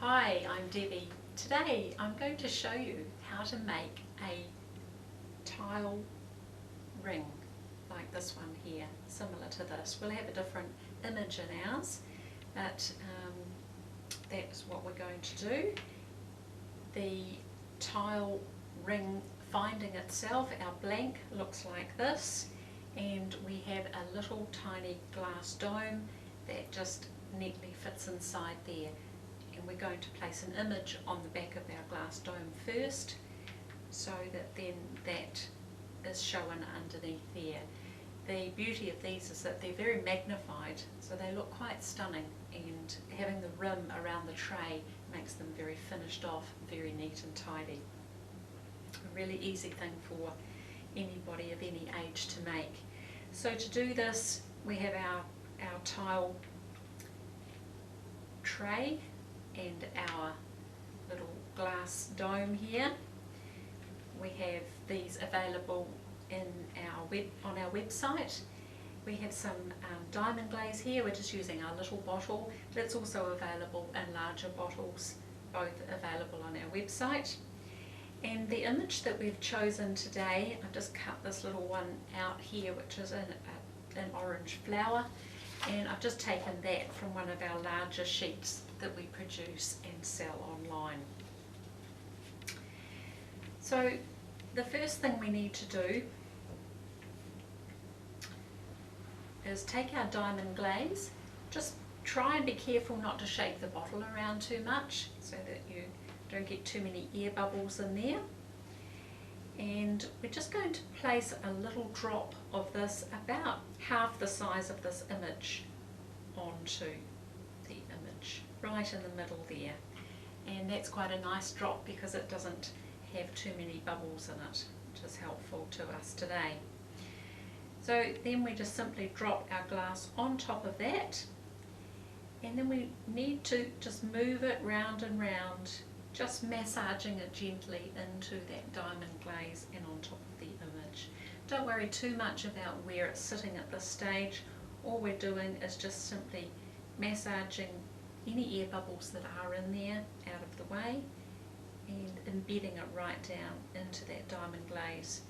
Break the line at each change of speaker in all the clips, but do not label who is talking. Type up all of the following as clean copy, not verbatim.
Hi, I'm Debbie. Today I'm going to show you how to make a tile ring like this one here, similar to this. We'll have a different image in ours, but that's what we're going to do. The tile ring finding itself, our blank, looks like this, and we have a little tiny glass dome that just neatly fits inside there. And we're going to place an image on the back of our glass dome first, so that then that is shown underneath there. The beauty of these is that they're very magnified, so they look quite stunning, and having the rim around the tray makes them very finished off, very neat and tidy. A really easy thing for anybody of any age to make. So to do this, we have our tile tray and our little glass dome here. We have these available on our website. We have some diamond glaze here. We're just using our little bottle, but it's also available in larger bottles, both available on our website. And the image that we've chosen today, I've just cut this little one out here, which is an orange flower, and I've just taken that from one of our larger sheets that we produce and sell online. So the first thing we need to do is take our diamond glaze. Just try and be careful not to shake the bottle around too much so that you don't get too many air bubbles in there. And we're just going to place a little drop of this, about half the size of this image, onto the image, right in the middle there. And that's quite a nice drop because it doesn't have too many bubbles in it, which is helpful to us today. So then we just simply drop our glass on top of that, and then we need to just move it round and round, just massaging it gently into that diamond glaze and on top of the image. Don't worry too much about where it's sitting at this stage. All we're doing is just simply massaging any air bubbles that are in there out of the way and embedding it right down into that diamond glaze.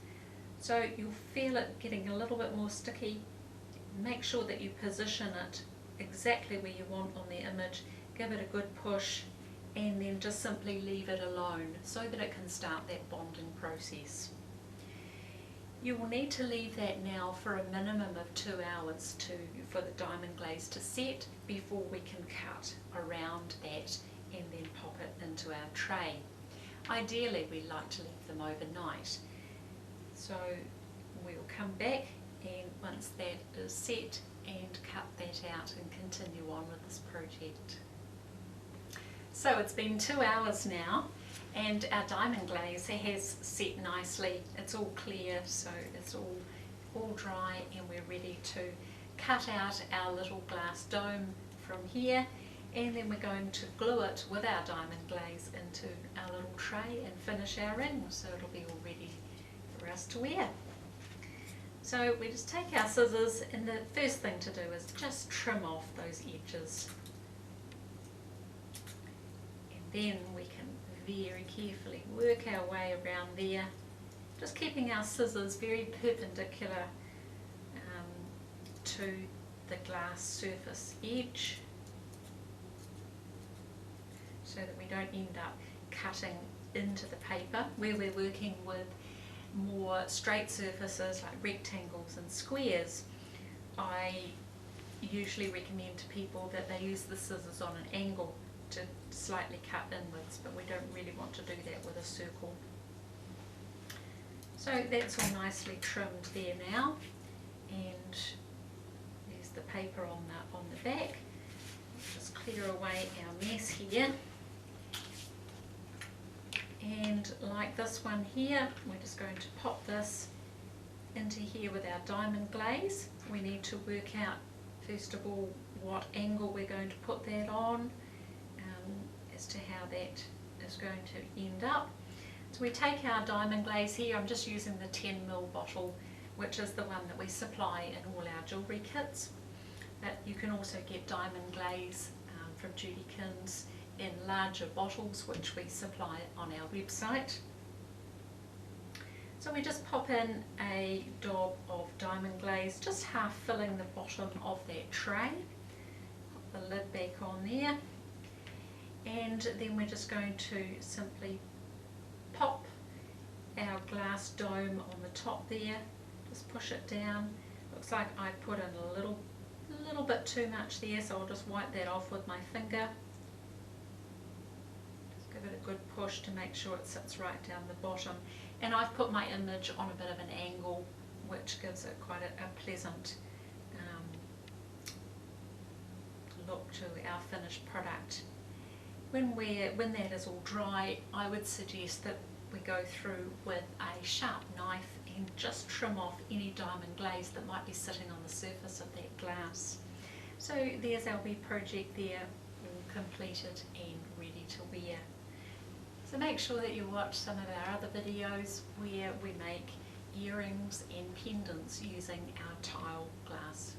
So you'll feel it getting a little bit more sticky. Make sure that you position it exactly where you want on the image, give it a good push, and then just simply leave it alone so that it can start that bonding process. You will need to leave that now for a minimum of 2 hours for the diamond glaze to set before we can cut around that and then pop it into our tray. Ideally, we like to leave them overnight. So we'll come back, and once that is set, and cut that out and continue on with this project. So it's been 2 hours now, and our diamond glaze has set nicely. It's all clear, so it's all dry, and we're ready to cut out our little glass dome from here, and then we're going to glue it with our diamond glaze into our little tray and finish our ring, so it'll be all ready for us to wear. So we just take our scissors, and the first thing to do is just trim off those edges. Then we can very carefully work our way around there, just keeping our scissors very perpendicular to the glass surface edge, so that we don't end up cutting into the paper. Where we're working with more straight surfaces like rectangles and squares, I usually recommend to people that they use the scissors on an angle to slightly cut inwards, but we don't really want to do that with a circle. So that's all nicely trimmed there now, and there's the paper on the back. Just clear away our mess here, and like this one here, we're just going to pop this into here with our diamond glaze. We need to work out first of all what angle we're going to put that on, as to how that is going to end up. So we take our diamond glaze here. I'm just using the 10ml bottle, which is the one that we supply in all our jewellery kits. But you can also get diamond glaze from Judykins in larger bottles, which we supply on our website. So we just pop in a daub of diamond glaze, just half filling the bottom of that tray. Put the lid back on there, and then we're just going to simply pop our glass dome on the top there. Just push it down. Looks like I put in a little bit too much there, so I'll just wipe that off with my finger. Just give it a good push to make sure it sits right down the bottom. And I've put my image on a bit of an angle, which gives it quite a pleasant look to our finished product. When that is all dry, I would suggest that we go through with a sharp knife and just trim off any diamond glaze that might be sitting on the surface of that glass. So there's our wee project there, all completed and ready to wear. So make sure that you watch some of our other videos where we make earrings and pendants using our tile glass.